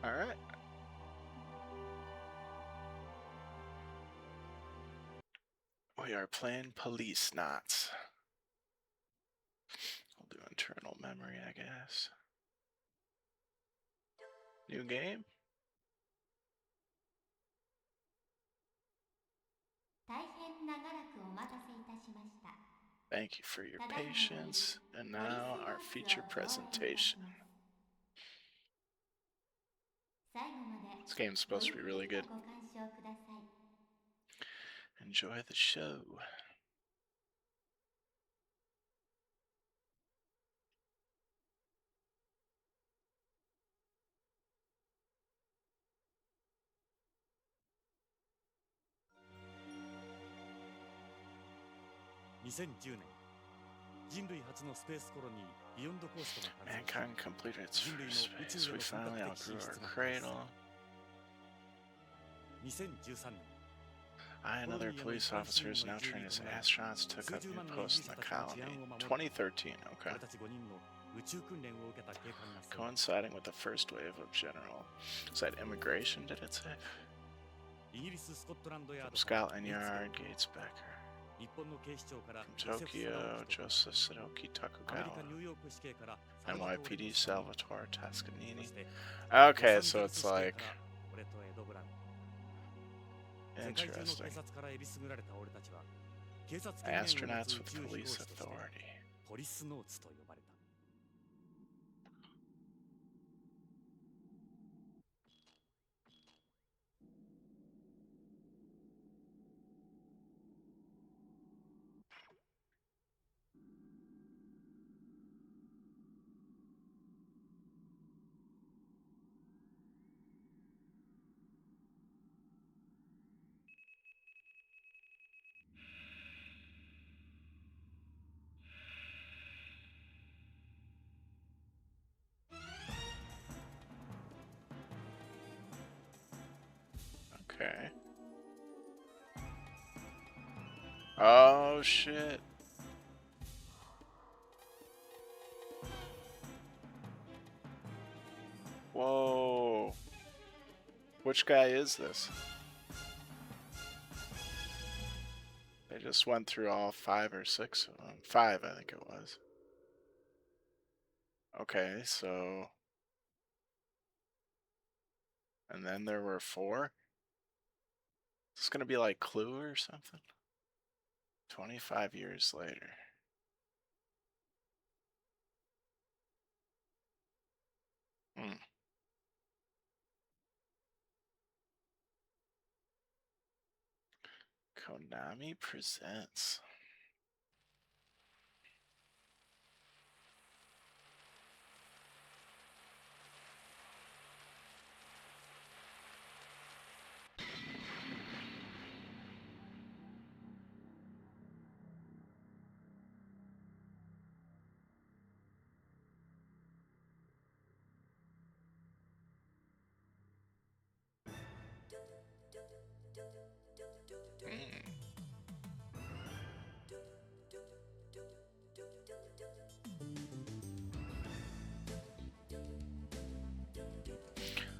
Alright. We are playing Policenauts. We'll do internal memory, I guess. New game? Thank you for your patience. And now our feature presentation. This game's supposed to be really good. Enjoy the show. Mankind completed its first phase. We finally outgrew our cradle. I and other police officers now trained as astronauts took up new posts in the colony. 2013, okay. Coinciding with the first wave of general. Is that immigration, did it say? From Scotland Yard, Gates Becker. From Tokyo, Joseph Sadoki Takugawa. NYPD, Salvatore Toscanini. Okay, so it's like... Interesting. Astronauts with police authority. Okay. Oh, shit. Whoa. Which guy is this? They just went through all 5 or 6 of them. 5, I think it was. Okay, so... And then there were 4? Is this gonna be like Clue or something? 25 years later. Konami presents.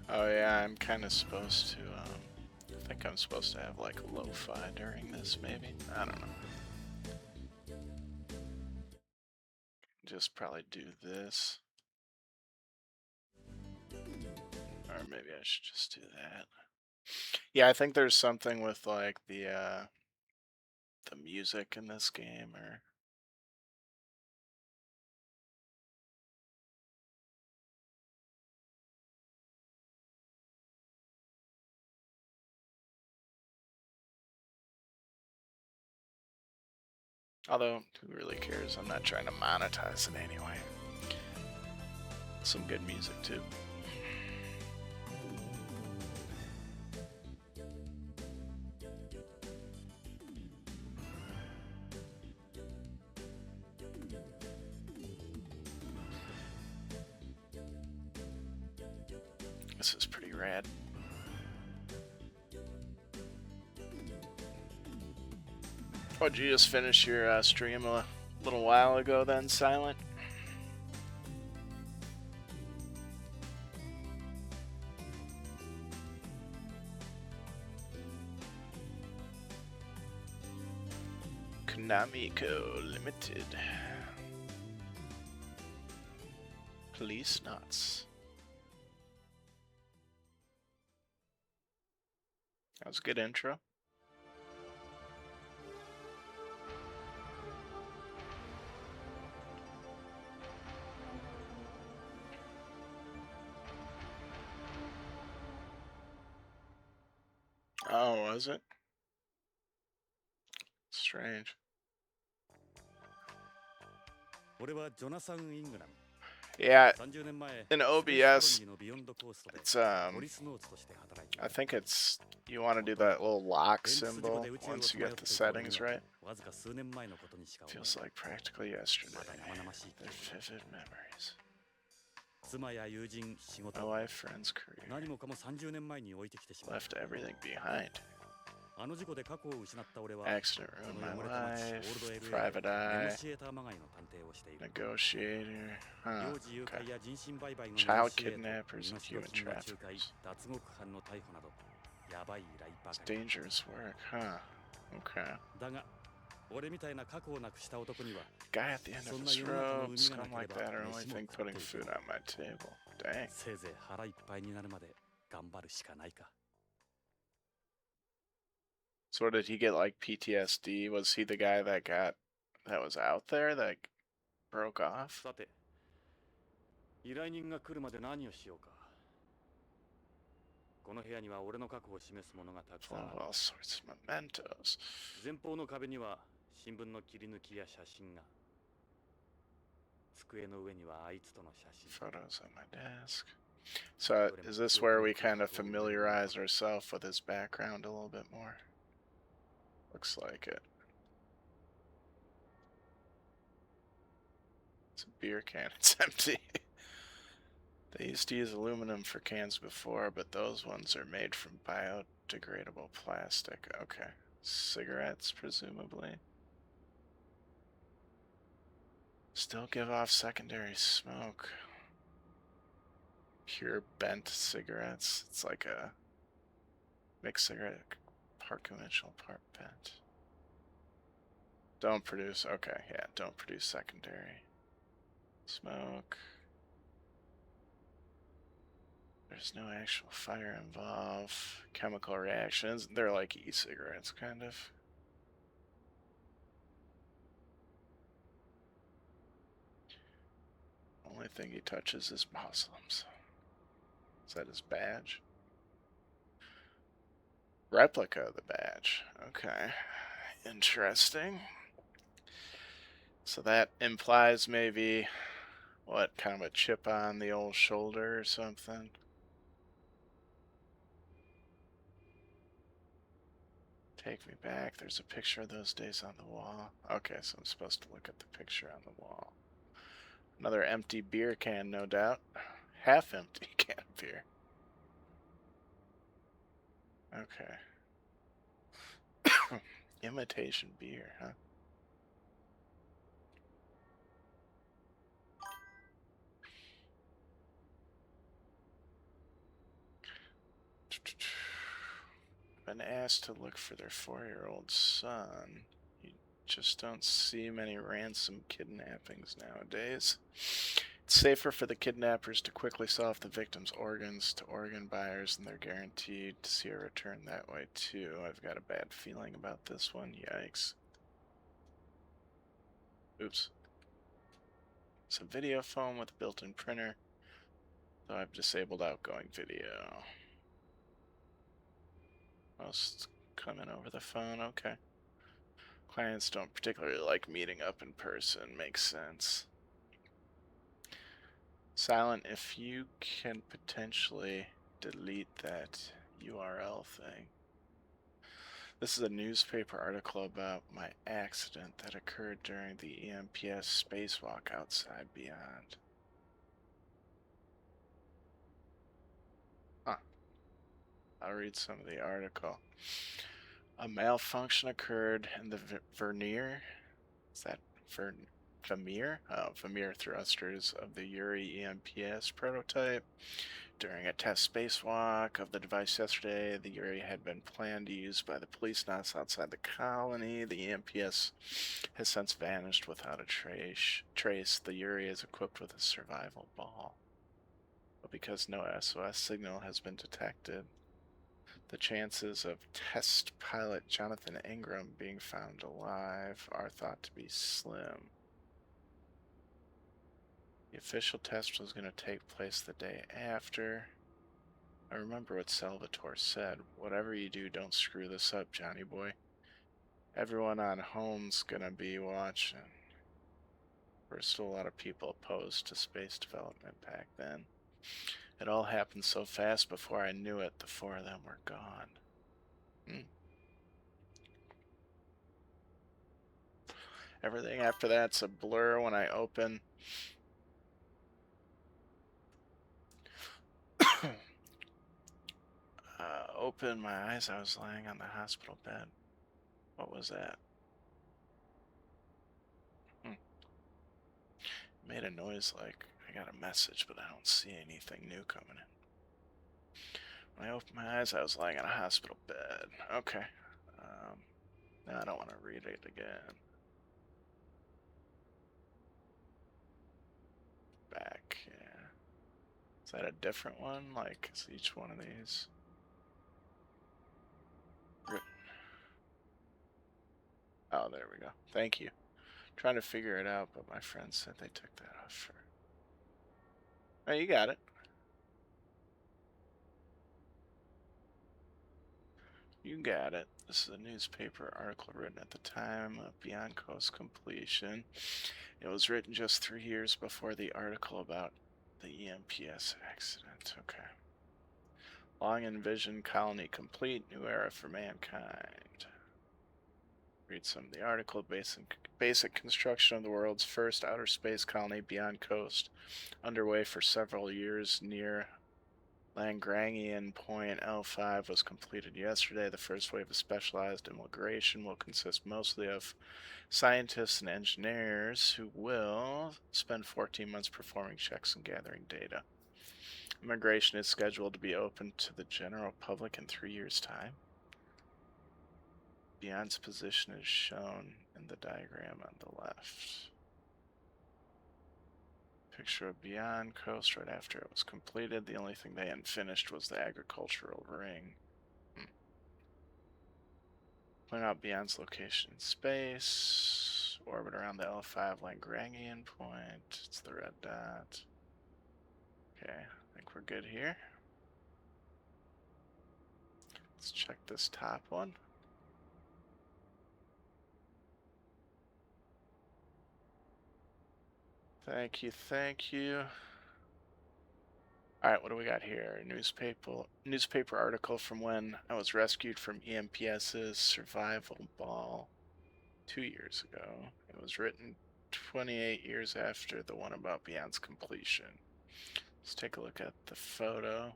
Oh yeah, I'm kind of supposed to, I think I'm supposed to have like lo-fi during this, maybe? I don't know. Just probably do this. Or maybe I should just do that. Yeah, I think there's something with like the music in this game, or... Although, who really cares? I'm not trying to monetize it anyway. Some good music, too. This is pretty rad. Oh, did you just finish your stream a little while ago then, Silent? Namiko Limited. Policenauts. That was a good intro. Oh, was it? Strange. Yeah, in OBS, it's I think it's you want to do that little lock symbol once you get the settings right. Feels like practically yesterday. They're vivid memories. My wife, friends, career. Left everything behind. Accident ruined my life. Private eye. Negotiator. Huh. Okay. Child kidnappers and human traffickers. It's dangerous work, huh? Okay. Guy at the end of his rope, scum like that are only thing putting food on my table. Dang. So what, did he get like PTSD? Was he the guy that was out there that broke off? Oh, all sorts of mementos. Photos on my desk. So is this where we kind of familiarize ourselves with his background a little bit more? Looks like it. It's a beer can. It's empty. They used to use aluminum for cans before, but those ones are made from biodegradable plastic. Okay. Cigarettes, presumably. Still give off secondary smoke. Pure bent cigarettes. It's like a mixed cigarette, part conventional, part bent. Don't produce, okay, yeah, don't produce secondary smoke. There's no actual fire involved. Chemical reactions, they're like e-cigarettes, kind of. Only thing he touches is Muslims. Is that his badge? Replica of the badge. Okay. Interesting. So that implies maybe, what, kind of a chip on the old shoulder or something? Take me back. There's a picture of those days on the wall. Okay, so I'm supposed to look at the picture on the wall. Another empty beer can, no doubt. Half empty can of beer. Okay. Imitation beer, huh? Been asked to look for their 4-year-old son. You just don't see many ransom kidnappings nowadays. It's safer for the kidnappers to quickly sell off the victim's organs to organ buyers, and they're guaranteed to see a return that way too. I've got a bad feeling about this one. Yikes. Oops. It's a video phone with a built-in printer, though I've disabled outgoing video. Most come in over the phone, okay. Clients don't particularly like meeting up in person, makes sense. Silent, if you can potentially delete that URL thing. This is a newspaper article about my accident that occurred during the EMPS spacewalk outside Beyond. Huh. I'll read some of the article. A malfunction occurred in the vernier. Is that Vermeer thrusters of the Yuri EMPS prototype. During a test spacewalk of the device yesterday, the Yuri had been planned to use by the Policenauts outside the colony. The EMPS has since vanished without a trace. The Yuri is equipped with a survival ball. But because no SOS signal has been detected, the chances of test pilot Jonathan Ingram being found alive are thought to be slim. The official test was going to take place the day after. I remember what Salvatore said. Whatever you do, don't screw this up, Johnny boy. Everyone on home's gonna be watching. There were still a lot of people opposed to space development back then. It all happened so fast before I knew it, the four of them were gone. Everything after that's a blur when I open. Opened my eyes, I was lying on the hospital bed. What was that? Made a noise like I got a message, but I don't see anything new coming in. When I opened my eyes, I was lying on a hospital bed. Okay. No, I don't want to read it again. Back, yeah. Is that a different one? Like, is each one of these? Oh, there we go. Thank you. Trying to figure it out, but my friend said they took that off for... Oh, you got it. You got it. This is a newspaper article written at the time of Bianco's completion. It was written just 3 years before the article about the EMPS accident. Okay. Long envisioned colony complete, new era for mankind. Read some of the article. Basic construction of the world's first outer space colony beyond coast, underway for several years near Lagrangian Point L5 was completed yesterday. The first wave of specialized immigration will consist mostly of scientists and engineers who will spend 14 months performing checks and gathering data. Immigration is scheduled to be open to the general public in 3 years' time. Beyond's position is shown in the diagram on the left. Picture of Beyond Coast right after it was completed. The only thing they hadn't finished was the agricultural ring. Point out Beyond's location in space. Orbit around the L5 Lagrangian point. It's the red dot. Okay, I think we're good here. Let's check this top one. Thank you, thank you. Alright, what do we got here? Newspaper article from when I was rescued from EMPS's survival ball 2 years ago. It was written 28 years after the one about Beyond's completion. Let's take a look at the photo.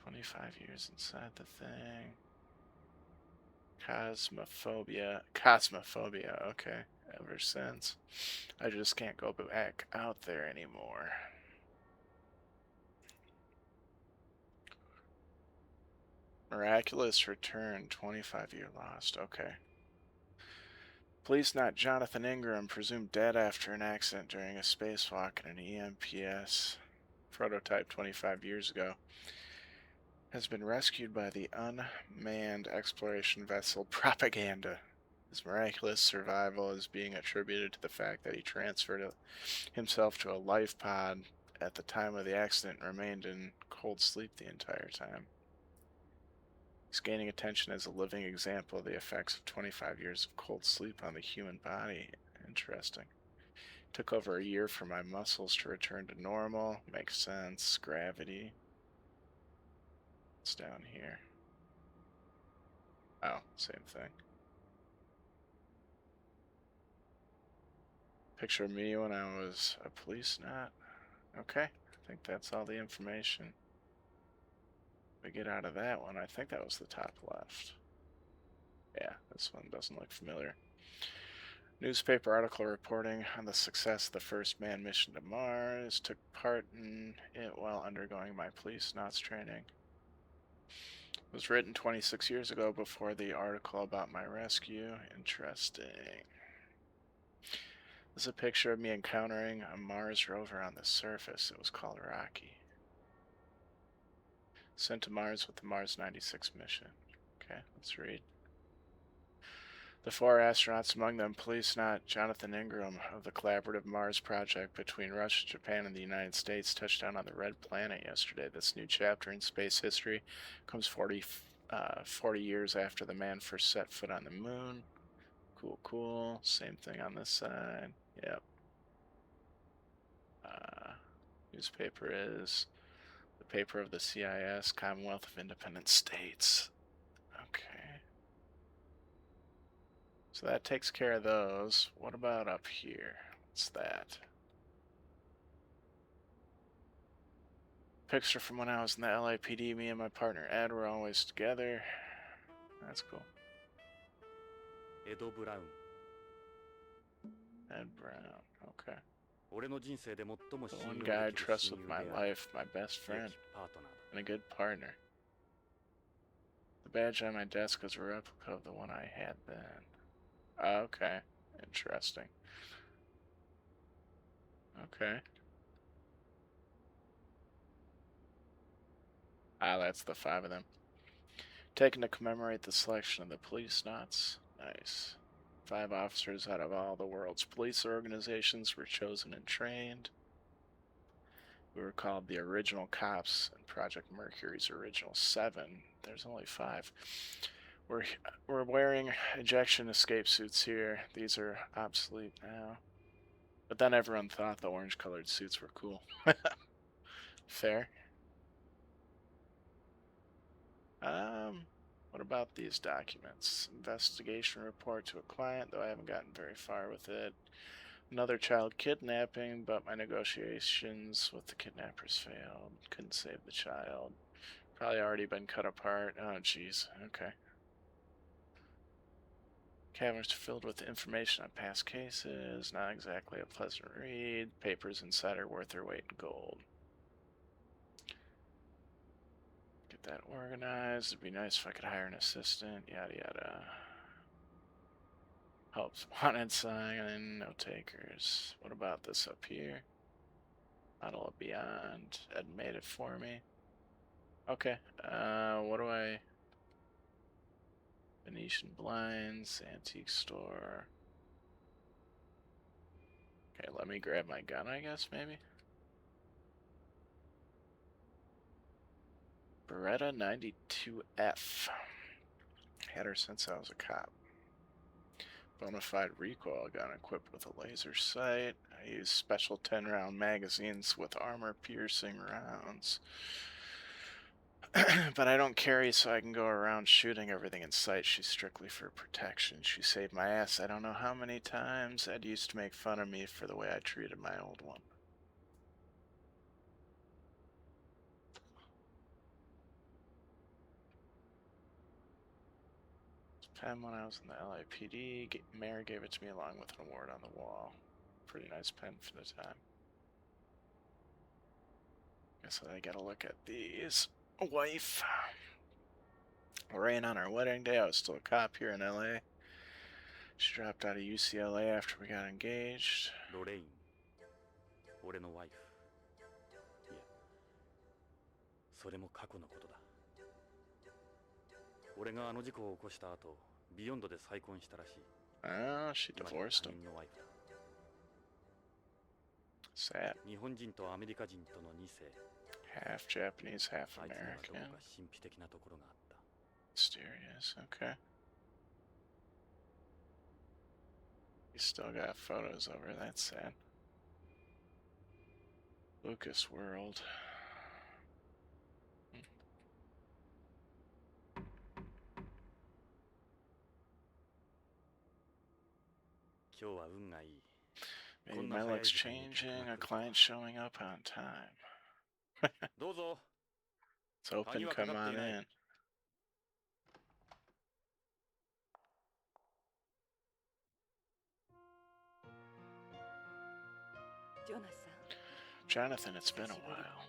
25 years inside the thing. Cosmophobia, okay. Ever since. I just can't go back out there anymore. Miraculous return, 25-year lost, okay. Policenaut Jonathan Ingram, presumed dead after an accident during a spacewalk in an EMPS prototype 25 years ago, has been rescued by the unmanned exploration vessel Propaganda. His miraculous survival is being attributed to the fact that he transferred himself to a life pod at the time of the accident and remained in cold sleep the entire time. He's gaining attention as a living example of the effects of 25 years of cold sleep on the human body. Interesting. Took over a year for my muscles to return to normal. Makes sense. Gravity. It's down here. Oh, same thing. Picture of me when I was a policenaut. Okay, I think that's all the information we get out of that one. I think that was the top left. Yeah, this one doesn't look familiar. Newspaper article reporting on the success of the first manned mission to Mars. Took part in it while undergoing my Policenauts training. It was written 26 years ago before the article about my rescue. Interesting. This is a picture of me encountering a Mars rover on the surface. It was called Rocky. Sent to Mars with the Mars 96 mission. Okay, let's read. The 4 astronauts, among them Policenaut Jonathan Ingram of the collaborative Mars project between Russia, Japan, and the United States, touched down on the Red Planet yesterday. This new chapter in space history comes 40 years after the man first set foot on the moon. Cool, cool. Same thing on this side. Yep. Newspaper is the paper of the CIS, Commonwealth of Independent States. Okay. So that takes care of those. What about up here? What's that? Picture from when I was in the LAPD. Me and my partner Ed were always together. That's cool. Ed Brown. Okay. The one guy I trust with my life, my best friend, and a good partner. The badge on my desk is a replica of the one I had then. Okay. Interesting. Okay. That's the 5 of them. Taken to commemorate the selection of the Policenauts. Nice. 5 officers out of all the world's police organizations were chosen and trained. We were called the original cops in Project Mercury's original 7. There's only 5. We're wearing ejection escape suits here. These are obsolete now. But then everyone thought the orange-colored suits were cool. Fair. What about these documents? Investigation report to a client, though I haven't gotten very far with it. Another child kidnapping, but my negotiations with the kidnappers failed. Couldn't save the child. Probably already been cut apart. Oh, jeez. Okay. Cabinets filled with information on past cases. Not exactly a pleasant read. Papers inside are worth their weight in gold. Get that organized. It'd be nice if I could hire an assistant. Yada yada. Helps wanted sign. No takers. What about this up here? Model of Beyond. Ed made it for me. Okay. What do I... Venetian blinds, antique store. Okay, let me grab my gun, I guess, maybe. Beretta 92F. Had her since I was a cop. Bonafide recoil gun equipped with a laser sight. I use special 10-round magazines with armor-piercing rounds. But I don't carry, so I can go around shooting everything in sight. She's strictly for protection. She saved my ass I don't know how many times. Ed used to make fun of me for the way I treated my old one. Pen when I was in the LAPD. Mayor gave it to me along with an award on the wall. Pretty nice pen for the time. Guess I gotta look at these. Wife. Lorraine on our wedding day. I was still a cop here in LA. She dropped out of UCLA after we got engaged. Lorraine. 俺のワイフ。いや、それも過去のことだ。俺があの事故を起こした後、ビヨンドで再婚したらしい。Ah, she divorced him. Sad. 日本人とアメリカ人との2世。Half Japanese, half American. Mysterious, okay. You still got photos over, that's sad. Lucas World. Maybe my luck's changing, a client showing up on time. It's open, come on in. Jonathan, it's been a while.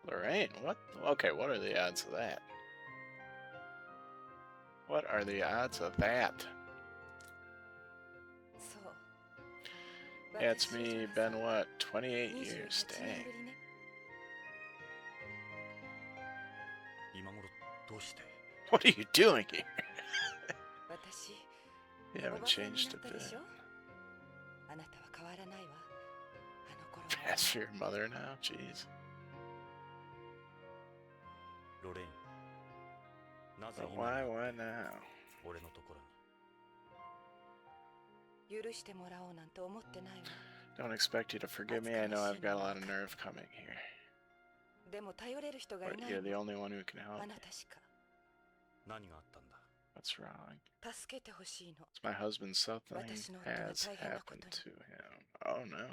Lorraine, what? Okay, what are the odds of that? What are the odds of that? Yeah, it's me, been what, 28 years, dang. What are you doing here? You haven't changed a bit. Fast for your mother now? Jeez. But why now? Don't expect you to forgive me. I know I've got a lot of nerve coming here. But you're the only one who can help me. What's wrong? It's my husband. Something has happened to him. Oh no.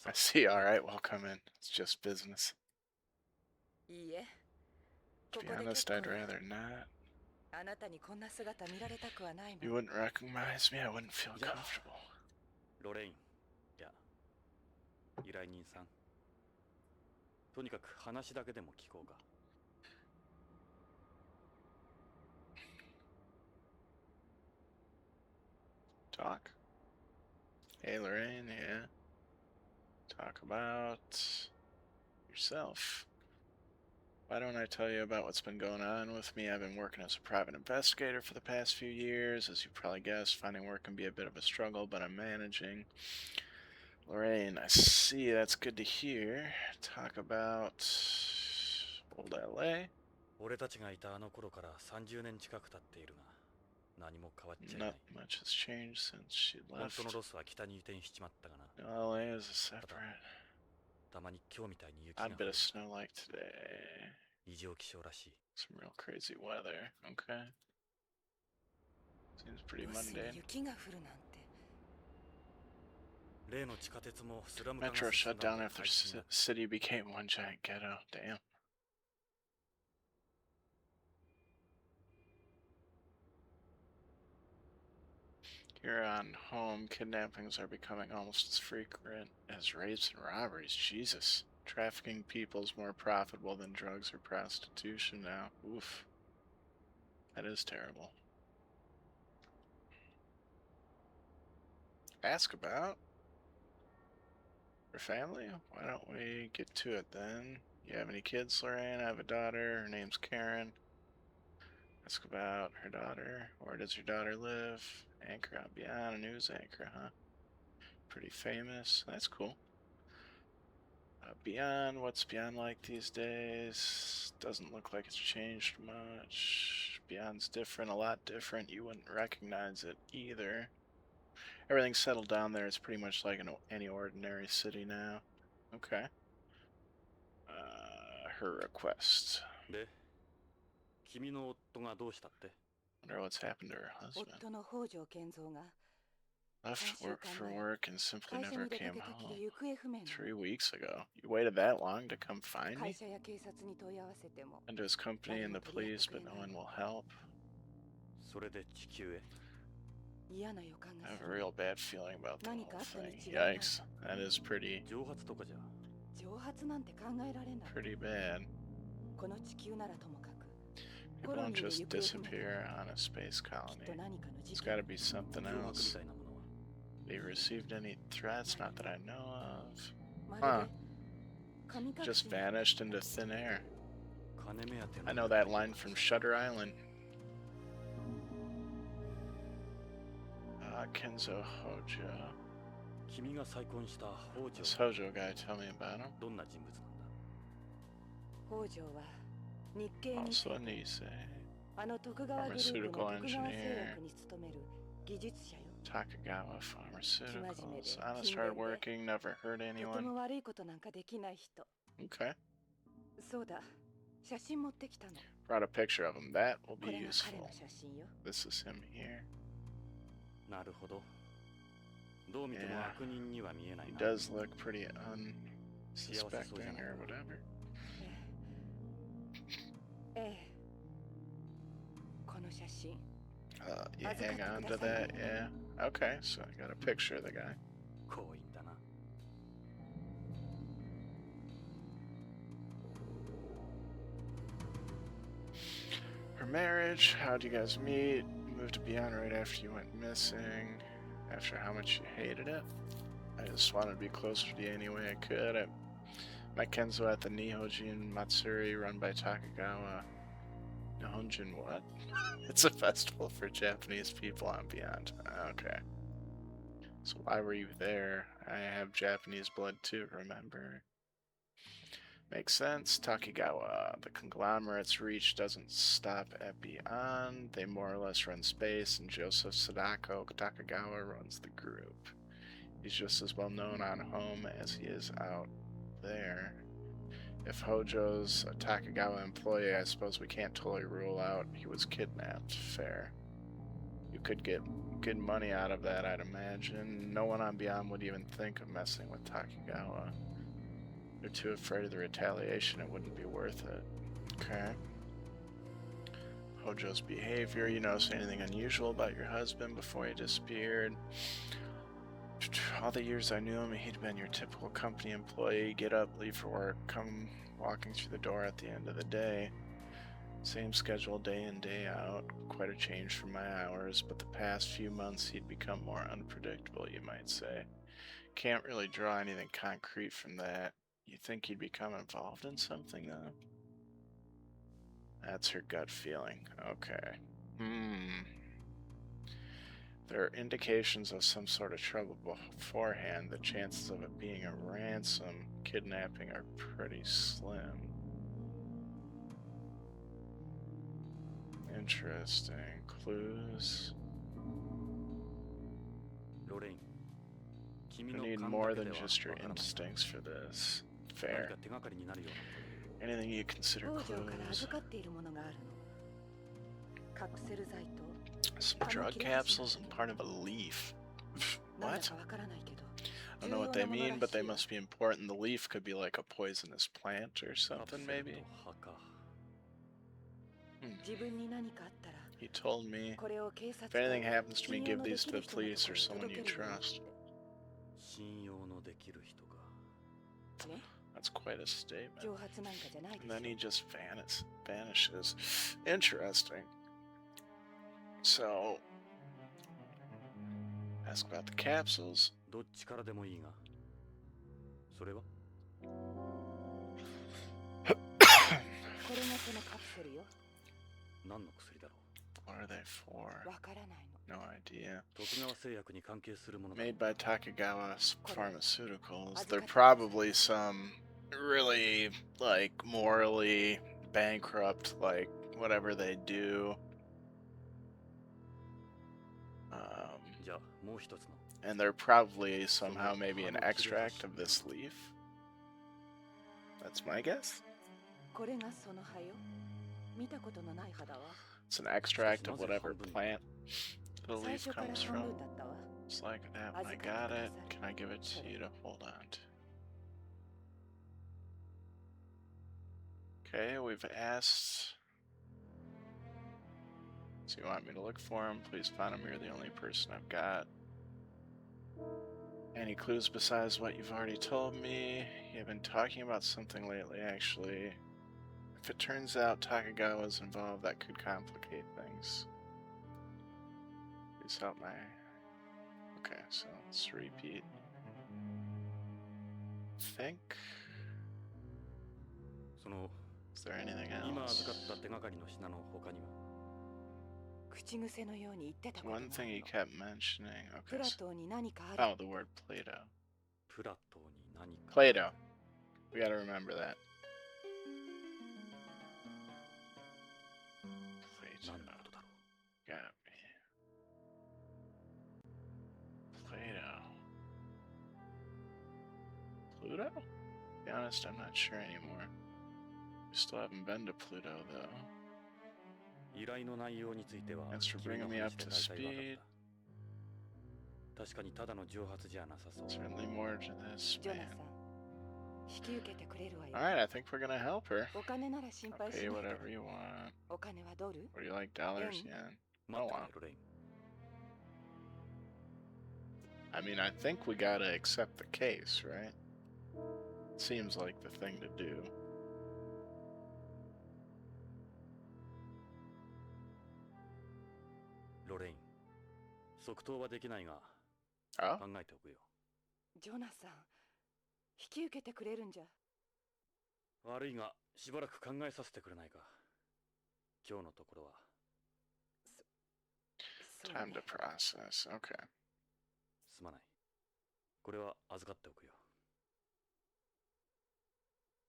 I see. Alright, well, come in. It's just business. To be honest, I'd rather not. You wouldn't recognize me, I wouldn't feel comfortable. Talk? Hey, Lorraine, yeah. Talk about yourself. Why don't I tell you about what's been going on with me? I've been working as a private investigator for the past few years. As you probably guessed, finding work can be a bit of a struggle, but I'm managing. Lorraine, I see. That's good to hear. Talk about old LA. Not much has changed since she left. LA is a separate. Odd bit of snow like today. Some real crazy weather. Okay. Seems pretty mundane. Metro shut down after city became one giant ghetto. Damn. Here on home, kidnappings are becoming almost as frequent as rapes and robberies. Jesus. Trafficking people is more profitable than drugs or prostitution now. Oof. That is terrible. Ask about your family? Why don't we get to it then? You have any kids, Lorraine? I have a daughter. Her name's Karen. Ask about her daughter. Where does your daughter live? Anchor on Beyond, a news anchor, huh? Pretty famous. That's cool. Beyond, what's Beyond like these days? Doesn't look like it's changed much. Beyond's different, a lot different. You wouldn't recognize it either. Everything's settled down there. It's pretty much like any ordinary city now. Okay. Her request. Wonder what's happened to her husband. Left work for work and simply never came home. 3 weeks ago. You waited that long to come find me? And to his company and the police, but no one will help. I have a real bad feeling about the whole thing. Yikes. That is pretty bad. People don't just disappear on a space colony. It's gotta be something else. Have you received any threats? Not that I know of. Huh. Just vanished into thin air. I know that line from Shutter Island. Kenzo Hojo. This Hojo guy, tell me about him. Also a Nisei. Pharmaceutical engineer. Takagawa Pharmaceuticals. Honest, hardworking, never hurt anyone. Okay. Brought a picture of him. That will be useful. This is him here. Yeah. He does look pretty unsuspecting or whatever. You hang on to that, yeah. Okay, so I got a picture of the guy. Her marriage, how'd you guys meet? Moved to Beyond right after you went missing. After how much you hated it. I just wanted to be closer to you any way I could. I met Kenzo at the Nihojin Matsuri run by Takagawa. Nihonjin what? It's a festival for Japanese people on Beyond. Okay. So why were you there? I have Japanese blood too, remember? Makes sense. Takigawa. The conglomerate's reach doesn't stop at Beyond. They more or less run space, and Joseph Sadako Takagawa runs the group. He's just as well known on home as he is out there. If Hojo's a Takagawa employee, I suppose we can't totally rule out he was kidnapped. Fair. You could get good money out of that, I'd imagine. No one on Beyond would even think of messing with Takigawa. They're too afraid of the retaliation, it wouldn't be worth it. Okay. Hojo's behavior, you notice anything unusual about your husband before he disappeared? All the years I knew him, he'd been your typical company employee. Get up, leave for work, come walking through the door at the end of the day. Same schedule day in, day out. Quite a change from my hours, but the past few months he'd become more unpredictable, you might say. Can't really draw anything concrete from that. You think he'd become involved in something, though? That's her gut feeling. Okay. There are indications of some sort of trouble beforehand. The chances of it being a ransom kidnapping are pretty slim. Interesting. Clues? You need more than just your instincts for this. Fair. Anything you consider clues? Some drug capsules and part of a leaf. What? I don't know what they mean, but they must be important. The leaf could be like a poisonous plant or something, maybe? He told me, if anything happens to me, give these to the police or someone you trust. That's quite a statement. And then he just vanishes. Interesting. So, ask about the capsules. What are they for? No idea. Made by Takagawa Pharmaceuticals. They're probably some really, like, morally bankrupt, like, whatever they do. And they're probably somehow maybe an extract of this leaf. That's my guess. It's an extract of whatever plant the leaf comes from. It's like that. I got it. Can I give it to you to hold on to? Okay, we've asked. So you want me to look for him? Please find him. You're the only person I've got. Any clues besides what you've already told me? You've been talking about something lately, actually. If it turns out Takagawa's involved, that could complicate things. Please help my... Okay, so let's repeat. Think? Is there anything else? One thing he kept mentioning. Okay. So, oh, the word Plato. Plato. We gotta remember that. Plato. Got me. Plato. Pluto? To be honest, I'm not sure anymore. We still haven't been to Pluto, though. Thanks for bringing me up to speed. Certainly more to this, man. Alright, I think we're gonna help her. I'll pay you whatever you want. What do you like, dollars, yen? Oh wow. I mean, I think we gotta accept the case, right? Seems like the thing to do. Lorraine, 即答はできないが、考えておくよ。ジョナサン、引き受けてくれるんじゃ。悪いが、しばらく考えさせてくれないか。今日のところは。Time to process. Okay. すまない。これは預かっておくよ。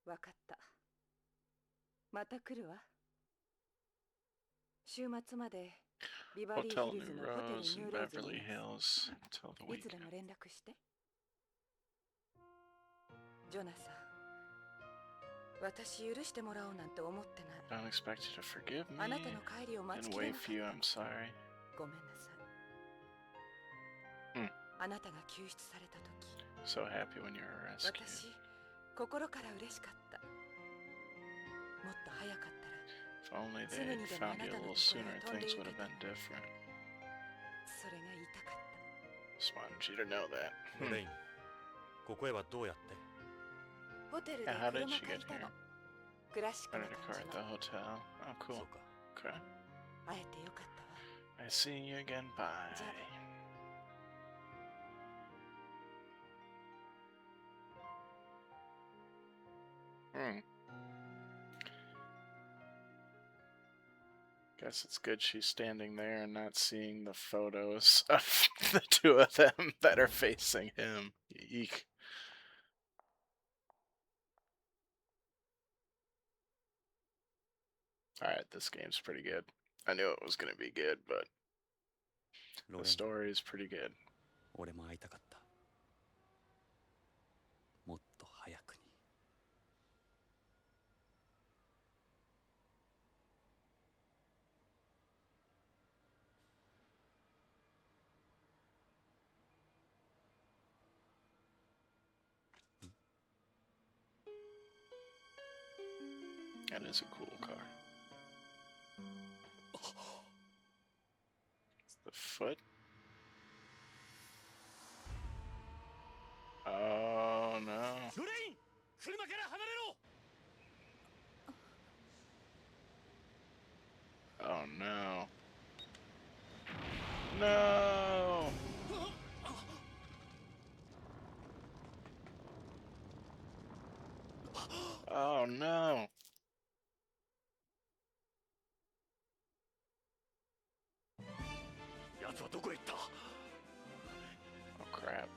わかった。また来るわ。週末までビバリーヒルズのホテルニューローズにいます。いつでも連絡して。ジョナサン、私許してもらおうなんて思ってない。Don't expect you to forgive me あなたの帰りを待ち and きれ wait なか for you. っ I'm sorry. た。ごめんなさい。あなたが救出された時、So happy when you were rescued. 私、心から嬉しかった。もっと早かったら。If only they had found you a little sooner, things would have been different. それが言いたかった。Just wanted you to know that. ロレイン、ここへはどうやって？ホテルで How 車 did 借 she り get た here? の。クラシック Rented な a 感 car じ at the の。 hotel. Oh, cool. そうか。Okay. 会えてよかったわ。 I see you again. Bye. じゃあ。Guess it's good she's standing there and not seeing the photos of the two of them that are facing him. Eek. Alright, this game's pretty good. I knew it was going to be good, but the story is pretty good. 俺も会いたかった。もっと早くに。That is a cool car. It's the foot. Oh no. Oh no. No! Oh no. Oh crap.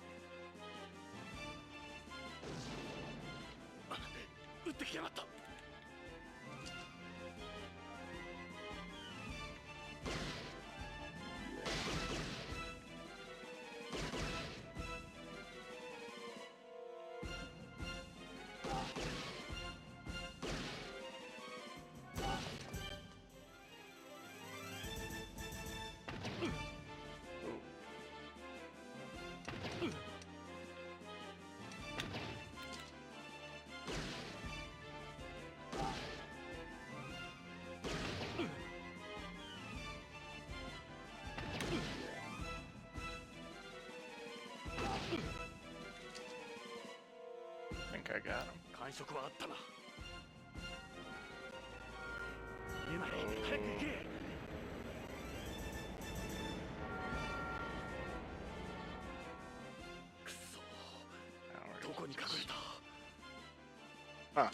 I think I got him. Huh.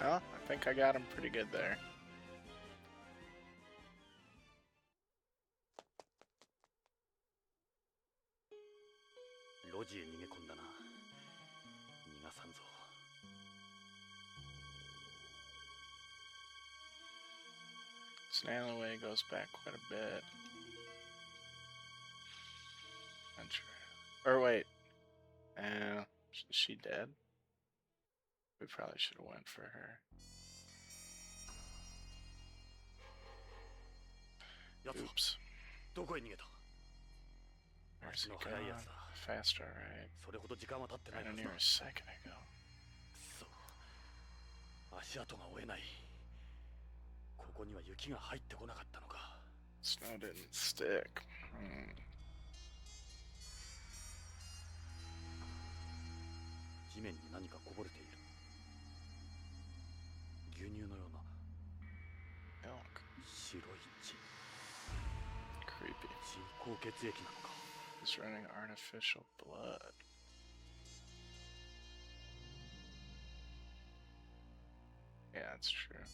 Well, I think I got him pretty good there. This alleyway goes back quite a bit. Or wait. Is she dead? We probably should have went for her. Oops. Where's he gone? Faster, right? Right in here a second ago. 足跡が追えない。ここには雪が入ってこなかったのか。Snow didn't stick. 地面に何かこぼれている。牛乳のような。Milk. 白い血。Creepy. 人工血液なのか。He's running artificial blood. Yeah, that's true.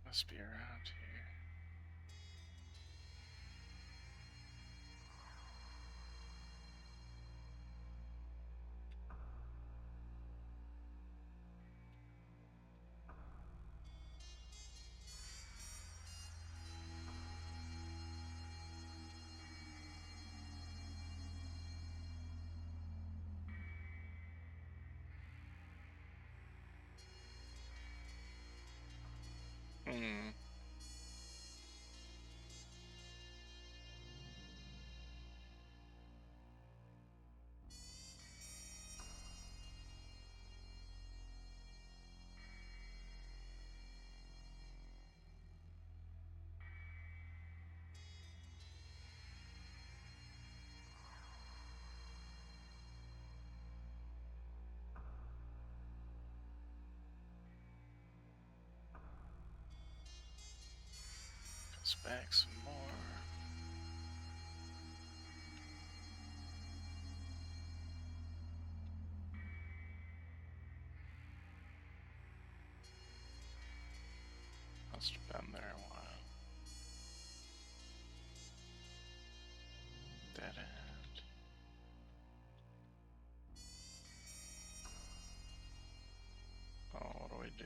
Must be around here. Goes back some more. Must have been there a while. Dead end. Oh, what do we do?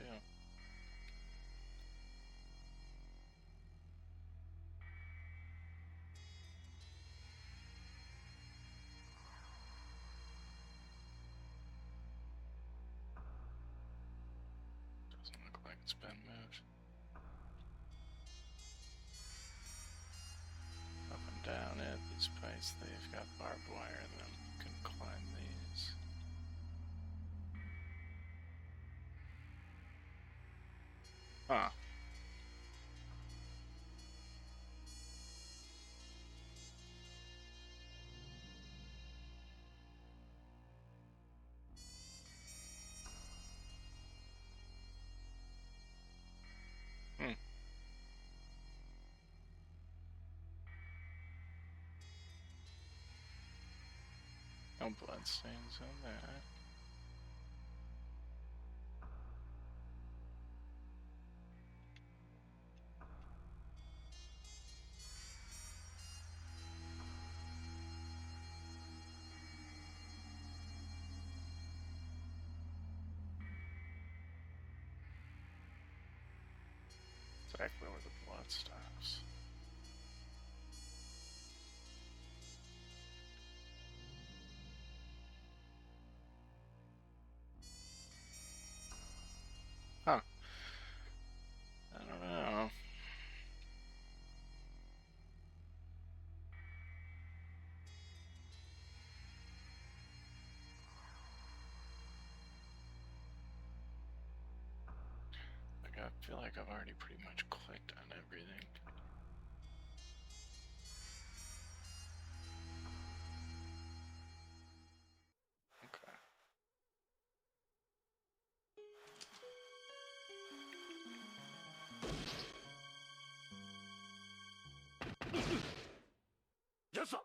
Doesn't look like it's been moved. Up and down it, these pipes, they've got barbed wire in them. You can climb these. Huh. No bloodstains on that. Exactly where the blood stops. Huh. I don't know. Like, I feel like I've already pretty much clicked on everything. Okay. Yes, sir.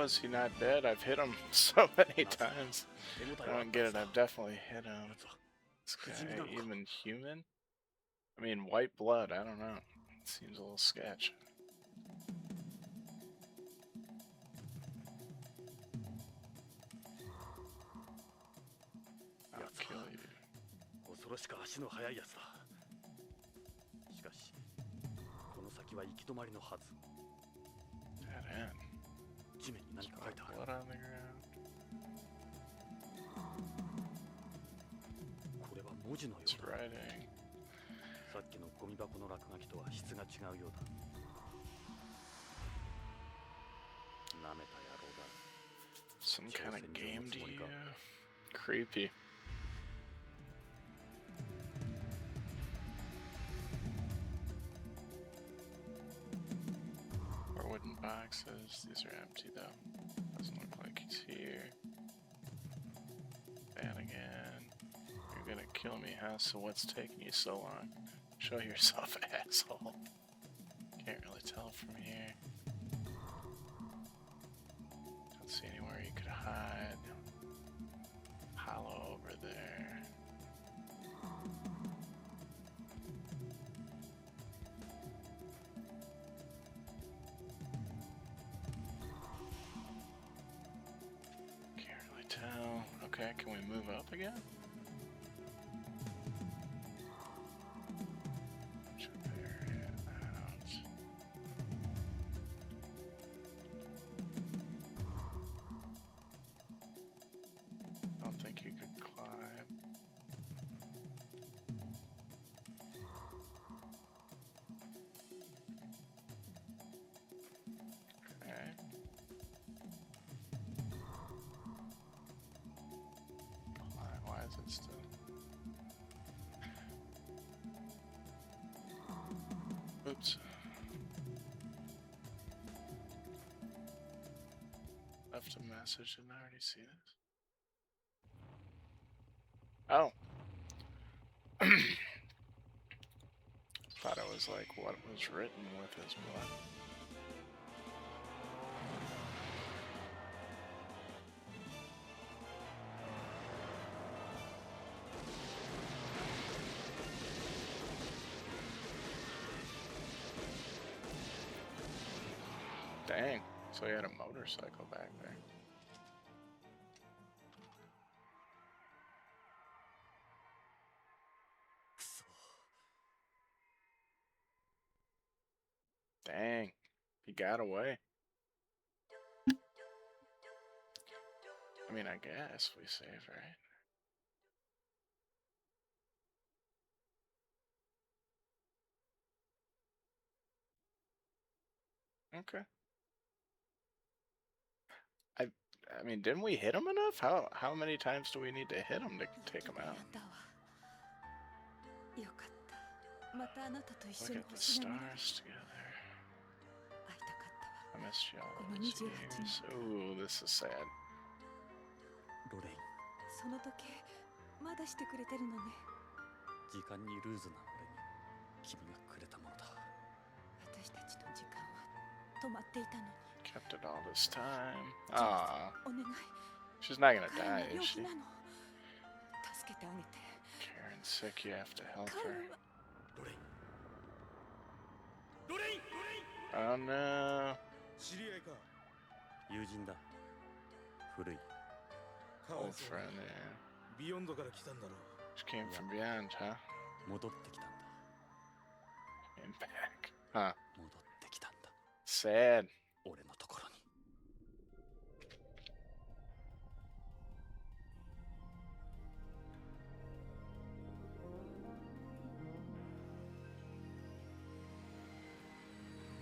How is he not dead? I've hit him so many times. I don't get it. I've definitely hit him. This guy even human? I mean, white blood. I don't know. It seems a little sketch. I'll kill you. 恐ろしく足の速いやつだ。しかし、この先は行き止まりのはず。Dead end. 地面に何か書いてある。 Blood on the ground. これは文字のよ It's うだ。 writing. さっきのゴミ箱の落書きとは質が違うようだ。なめた野郎だ。 Some kind of game to you? Creepy. More wooden boxes. These are empty though. Doesn't look like he's here. And again. You're gonna kill me, huh? So what's taking you so long? Show yourself, asshole. Can't really tell from here. Don't see anywhere you could hide. Hollow over there. Can't really tell. Okay, can we move up again? Oops. Left a message. Didn't I already see this? Oh. Thought it was like what was written with his blood. Dang, so he had a motorcycle back there. Dang, he got away. I mean, I guess we save, right? Okay. I mean, didn't we hit him enough? How many times do we need to hit him to take him out? Look at the stars together. I missed you all these years. Ooh, this is sad. ロレイン、その時計まだしてくれてるのね。時間にルーズな俺に君がくれたものだ。私たちの時間は止まっていたのに。 Kept it all this time. Ah, お願い。 she's not gonna 彼は die, 病 is 気 she? なの。助けてあげて。 Karen's sick. You have to help 彼 her. は。ロレイン、ロレイン、 Oh no. 知り合いか。友人だ。古い。 Old friend, yeah. ビヨンドから来たんだろう。 She came from beyond, huh? 戻ってきたんだ。 Came back. Huh. 戻ってきたんだ。 Sad. 俺のところに。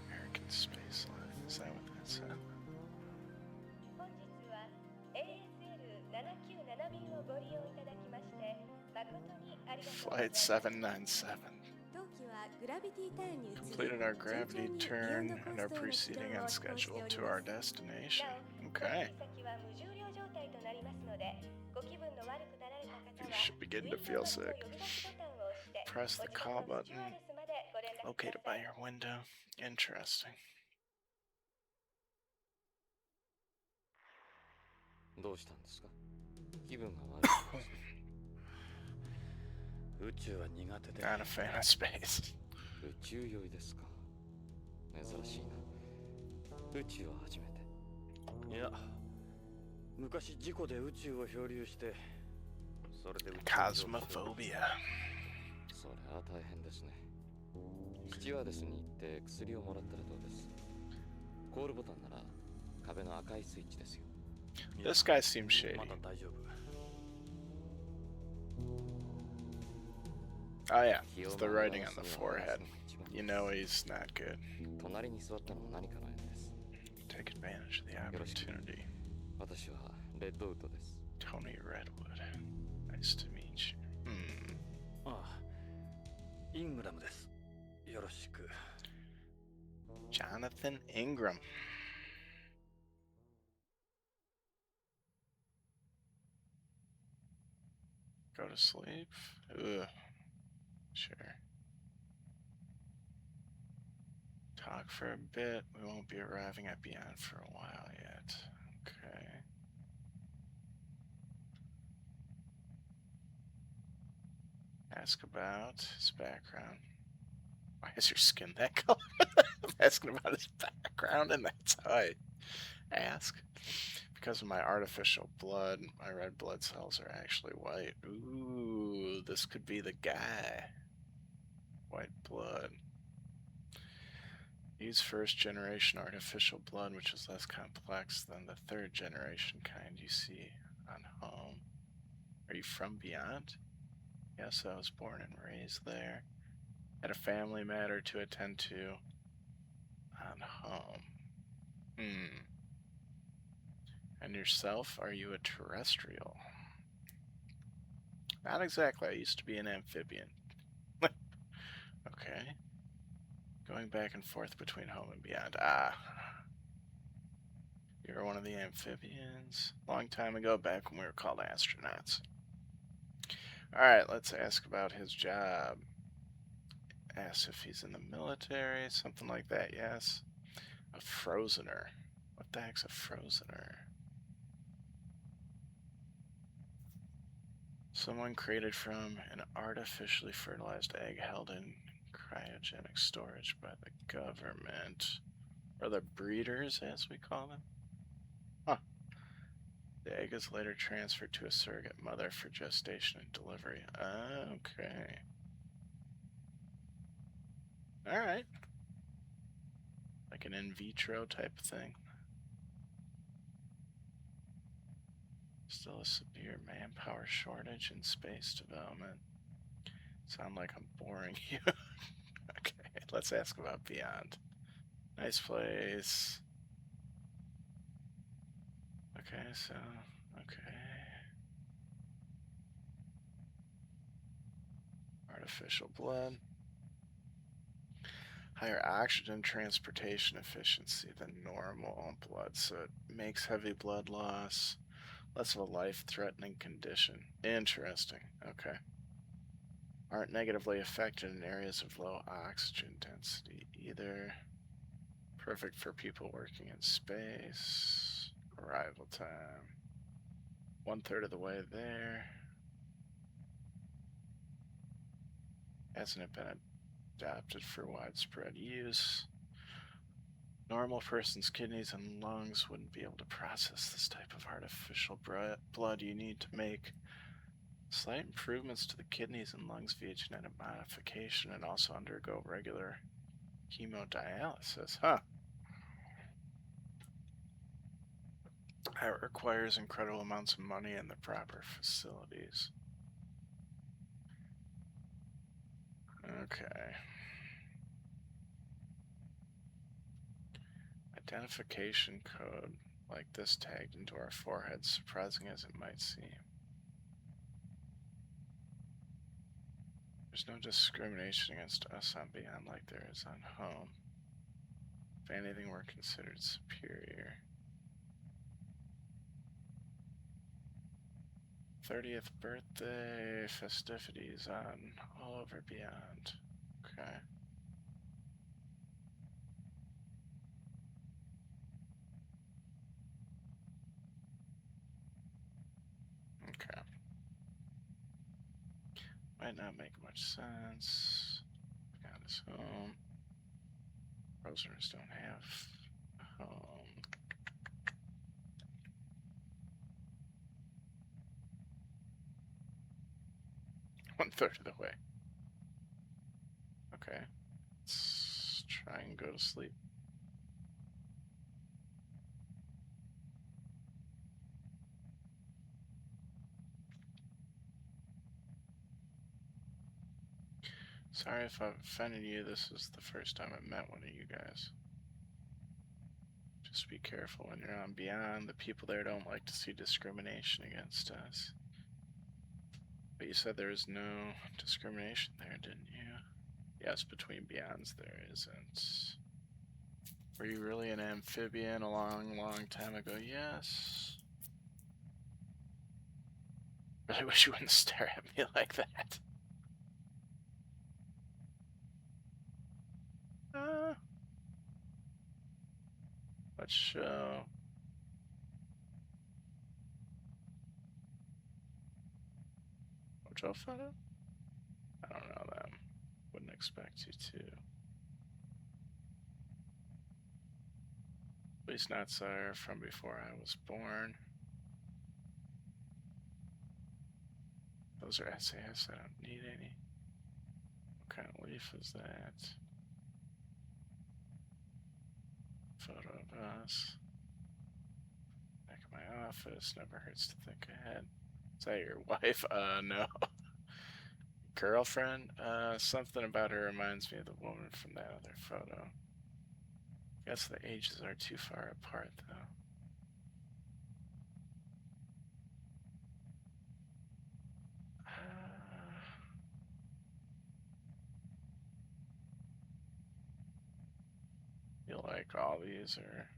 American Space Line. Is that what that said? 本日は ASL797 便をご利用いただきまして誠にありがとうござい Flight ます。 797. 当機はグラビティターンに移り Completed our gravity turn and are proceeding on schedule to our destination. なお、 Okay. 先は無重量状態となりますので、ご気分の悪くなられた方 You は should begin to feel sick. 呼び出しボタンを押して Press the ご自 call 分の button アドレスまでご連絡くだ located さ by い。 your window. Interesting. どうしたんですか？気分が悪いんですか？宇宙は苦手で Not a fan of space. 宇宙酔いですか？珍しいな。宇宙は初めて。いや昔事故で宇宙を漂流してそれで宇宙 Cosmophobia. それは大変ですね。スチュワーデスに行って薬をもらったらどうです？コールボタンなら壁の赤いスイッチですよ。 This guy seems shady. まだ大丈夫 Oh yeah, it's the writing on the forehead. You know he's not good. 隣に座ったのも何かの縁です。 Take advantage of the opportunity. 私はレッドウッドです。 Tony Redwood. Nice to meet you. ああイングラムですよろしく Jonathan Ingram. Go to sleep? Ugh. Sure. Talk for a bit. We won't be arriving at Beyond for a while yet. Okay. Ask about his background. Why is your skin that color? I'm asking about his background, and that's how I ask. Because of my artificial blood, my red blood cells are actually white. Ooh, this could be the guy. White blood. Use first generation artificial blood, which is less complex than the third generation kind you see on home. Are you from Beyond? Yes, I was born and raised there. Had a family matter to attend to on home. And yourself, are you a terrestrial? Not exactly. I used to be an amphibian. Okay. Going back and forth between home and beyond. Ah. You were one of the amphibians. Long time ago, back when we were called astronauts. Alright, let's ask about his job. Ask if he's in the military, something like that, yes. A frozener. What the heck's a frozener? Someone created from an artificially fertilized egg held in cryogenic storage by the government. Or the breeders, as we call them. Huh. The egg is later transferred to a surrogate mother for gestation and delivery. Okay. Alright. Like an in vitro type thing. Still a severe manpower shortage in space development. Sound like I'm boring you. Okay, let's ask about Beyond. Nice place. Okay, so, okay. Artificial blood. Higher oxygen transportation efficiency than normal blood, so it makes heavy blood loss. Less of a life-threatening condition. Interesting. Okay. Aren't negatively affected in areas of low oxygen density either. Perfect for people working in space. Arrival time. 1/3 of the way there. Hasn't it been adapted for widespread use? Normal person's kidneys and lungs wouldn't be able to process this type of artificial blood. You need to make slight improvements to the kidneys and lungs via genetic modification and also undergo regular hemodialysis. Huh. That requires incredible amounts of money and the proper facilities. Okay. Identification code like this tagged into our foreheads, surprising as it might seem. There's no discrimination against us on Beyond like there is on home. If anything, we're considered superior. 30th birthday festivities on all over Beyond. Okay. Might not make much sense. Got his home. Rosers don't have a home. One-third of the way. Okay. Let's try and go to sleep. Sorry if I've offended you. This is the first time I met one of you guys. Just be careful when you're on Beyond. The people there don't like to see discrimination against us. But you said there was no discrimination there, didn't you? Yes, between Beyonds there isn't. Were you really an amphibian a long, long time ago? Yes. Really wish you wouldn't stare at me like that. Let's show. Mojo photo? I don't know them. Wouldn't expect you to. Policenauts are from before I was born. Those are SAS. I don't need any. What kind of leaf is that? Photo of us. Back of my office. Never hurts to think ahead. Is that your wife? No. Girlfriend? Something about her reminds me of the woman from that other photo. Guess the ages are too far apart, though. Feel like all these are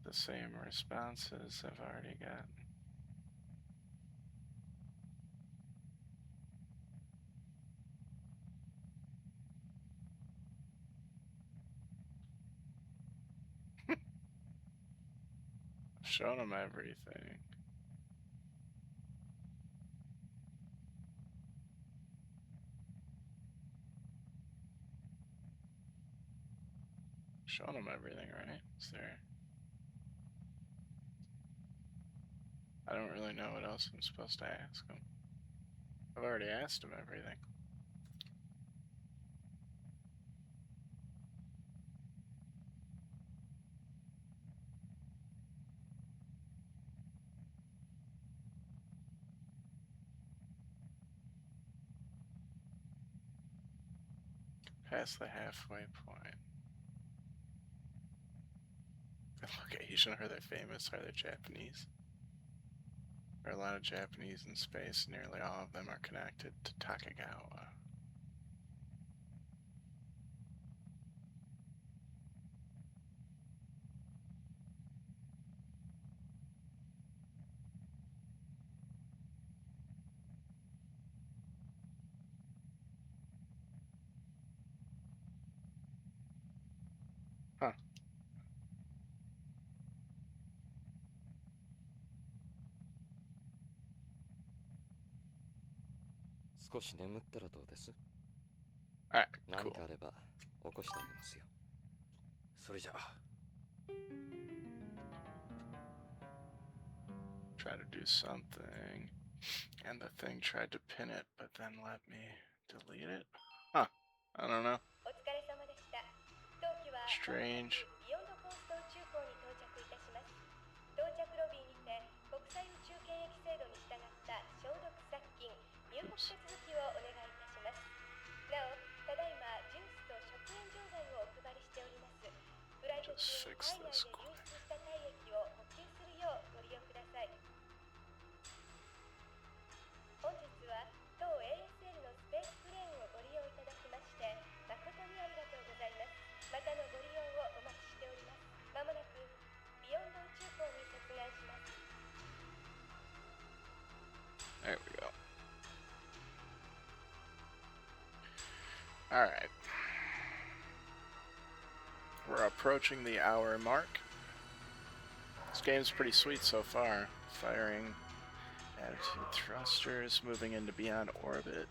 the same responses I've already gotten. I've shown them everything. Shown them everything, right? Is there? I don't really know what else I'm supposed to ask them. I've already asked them everything. Past the halfway point. They look Asian. Are they famous? Are they Japanese? There are a lot of Japanese in space. Nearly all of them are connected to Takagawa. Huh. Alright, cool. Try to do something, and the thing tried to pin it, but then let me delete it? Huh. I don't know. お疲れ様でした。当機は Strange. ビヨンドコースト宇宙港に到着いたします。到着ロビーにて国際宇宙検疫制度に従った消毒殺菌、入国手続きをお願いいたします。なお、ただいまジュースと食塩錠剤をお配りしております。フライト中に体内で流出した体液を補給するようご利用ください。本日は当 ASL のスペースプレーンをご利用いただきまして誠にありがとうございます。またのご利用をお待ちしております。まもなくビヨンド宇宙港に接岸します。 There we go. Alright. We're approaching the hour mark. This game's pretty sweet so far. Firing Attitude thrusters moving into beyond orbit.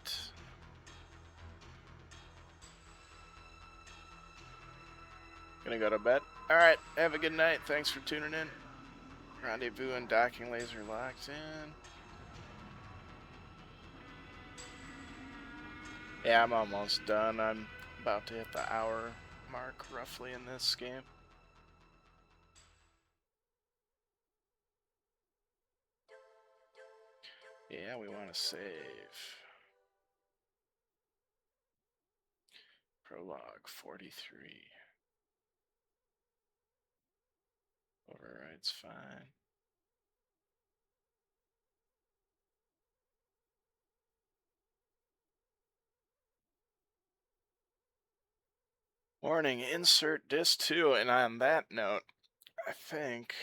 Gonna go to bed. Alright, have a good night. Thanks for tuning in. Rendezvous and docking laser locked in. Yeah, I'm almost done. I'm about to hit the hour mark roughly in this game. Yeah, we want to save. Prologue 43. Override's fine. Warning, insert disc 2. And on that note, I think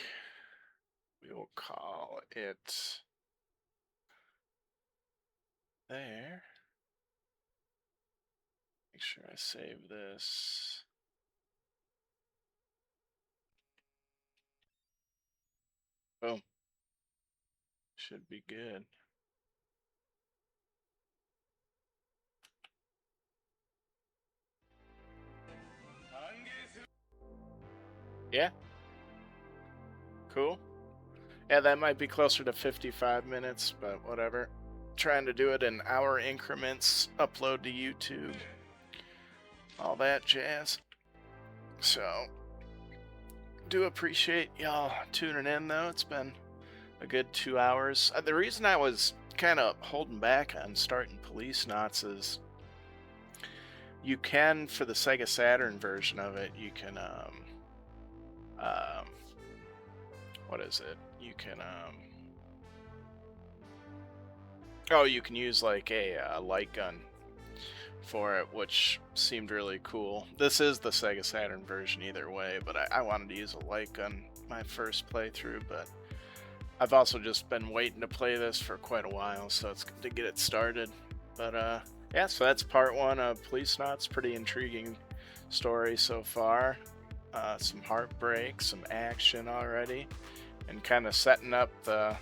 we will call it there. Make sure I save this. Boom. Should be good. Yeah. Cool. Yeah, that might be closer to 55 minutes, but whatever. Trying to do it in hour increments, upload to YouTube. All that jazz. So, do appreciate y'all tuning in, though. It's been a good 2 hours. The reason I was kind of holding back on starting Policenauts is you can, for the Sega Saturn version of it, you can, what is it? You can, oh, you can use like a light gun for it, which seemed really cool. This is the Sega Saturn version either way, but I wanted to use a light gun my first playthrough, but I've also just been waiting to play this for quite a while, so it's good to get it started. But yeah, so that's part 1 of Policenauts. Pretty intriguing story so far. Some heartbreak, some action already, and kind of setting up the,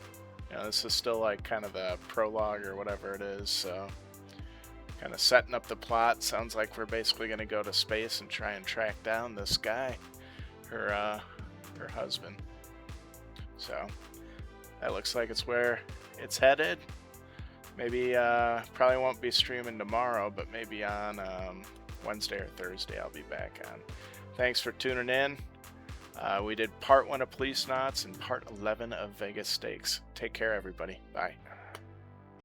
you know, this is still like kind of the prologue or whatever it is, so kind of setting up the plot. Sounds like we're basically going to go to space and try and track down this guy, her husband. So that looks like it's where it's headed. Maybe probably won't be streaming tomorrow, but maybe on Wednesday or Thursday I'll be back on. Thanks for tuning in. We did part 1 of Policenauts and part 11 of Vegas Stakes. Take care, everybody. Bye.